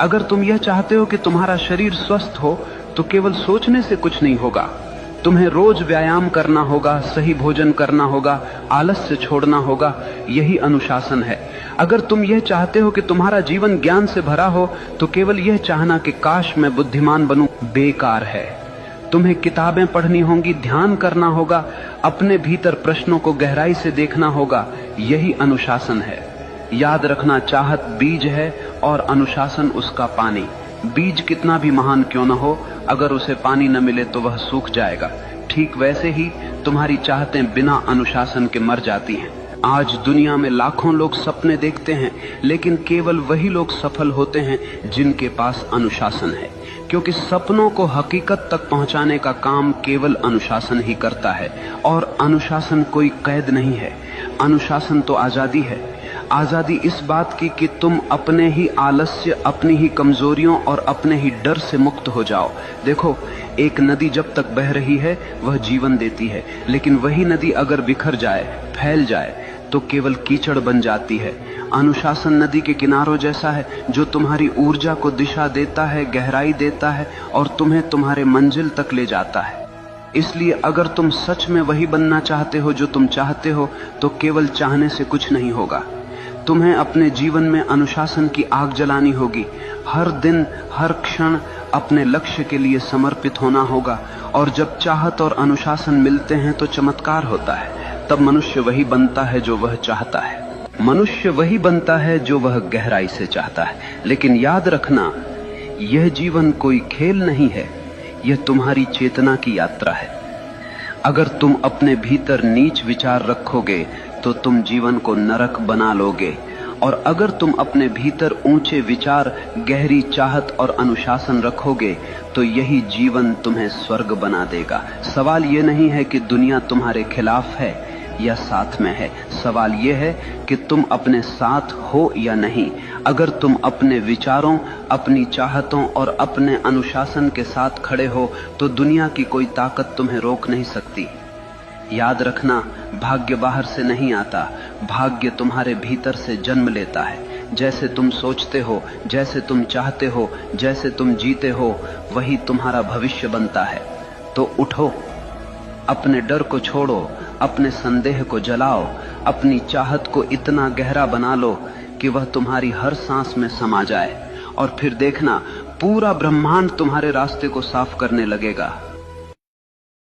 अगर तुम यह चाहते हो कि तुम्हारा शरीर स्वस्थ हो तो केवल सोचने से कुछ नहीं होगा। तुम्हें रोज व्यायाम करना होगा, सही भोजन करना होगा, आलस्य छोड़ना होगा। यही अनुशासन है। अगर तुम यह चाहते हो कि तुम्हारा जीवन ज्ञान से भरा हो तो केवल यह चाहना कि काश मैं बुद्धिमान बनूं बेकार है। तुम्हें किताबें पढ़नी होंगी, ध्यान करना होगा, अपने भीतर प्रश्नों को गहराई से देखना होगा। यही अनुशासन है। याद रखना, चाहत बीज है और अनुशासन उसका पानी। बीज कितना भी महान क्यों न हो, अगर उसे पानी न मिले तो वह सूख जाएगा। ठीक वैसे ही तुम्हारी चाहतें बिना अनुशासन के मर जाती हैं। आज दुनिया में लाखों लोग सपने देखते हैं, लेकिन केवल वही लोग सफल होते हैं जिनके पास अनुशासन है, क्योंकि सपनों को हकीकत तक पहुंचाने का काम केवल अनुशासन ही करता है। और अनुशासन कोई कैद नहीं है। अनुशासन तो आजादी है। आजादी इस बात की कि तुम अपने ही आलस्य, अपनी ही कमजोरियों और अपने ही डर से मुक्त हो जाओ। देखो, एक नदी जब तक बह रही है वह जीवन देती है, लेकिन वही नदी अगर बिखर जाए, फैल जाए तो केवल कीचड़ बन जाती है। अनुशासन नदी के किनारों जैसा है, जो तुम्हारी ऊर्जा को दिशा देता है, गहराई देता है और तुम्हें तुम्हारे मंजिल तक ले जाता है। इसलिए अगर तुम सच में वही बनना चाहते हो जो तुम चाहते हो तो केवल चाहने से कुछ नहीं होगा। तुम्हें अपने जीवन में अनुशासन की आग जलानी होगी। हर दिन, हर क्षण अपने लक्ष्य के लिए समर्पित होना होगा। और जब चाहत और अनुशासन मिलते हैं तो चमत्कार होता है। तब मनुष्य वही बनता है जो वह चाहता है। मनुष्य वही बनता है जो वह गहराई से चाहता है। लेकिन याद रखना, यह जीवन कोई खेल नहीं है, यह तुम्हारी चेतना की यात्रा है। अगर तुम अपने भीतर नीच विचार रखोगे तो तुम जीवन को नरक बना लोगे, और अगर तुम अपने भीतर ऊंचे विचार, गहरी चाहत और अनुशासन रखोगे तो यही जीवन तुम्हें स्वर्ग बना देगा। सवाल यह नहीं है कि दुनिया तुम्हारे खिलाफ है या साथ में है। सवाल यह है कि तुम अपने साथ हो या नहीं। अगर तुम अपने विचारों, अपनी चाहतों और अपने अनुशासन के साथ खड़े हो तो दुनिया की कोई ताकत तुम्हें रोक नहीं सकती। याद रखना, भाग्य बाहर से नहीं आता, भाग्य तुम्हारे भीतर से जन्म लेता है। जैसे तुम सोचते हो, जैसे तुम चाहते हो, जैसे तुम जीते हो, वही तुम्हारा भविष्य बनता है। तो उठो, अपने डर को छोड़ो, अपने संदेह को जलाओ, अपनी चाहत को इतना गहरा बना लो कि वह तुम्हारी हर सांस में समा जाए, और फिर देखना पूरा ब्रह्मांड तुम्हारे रास्ते को साफ करने लगेगा।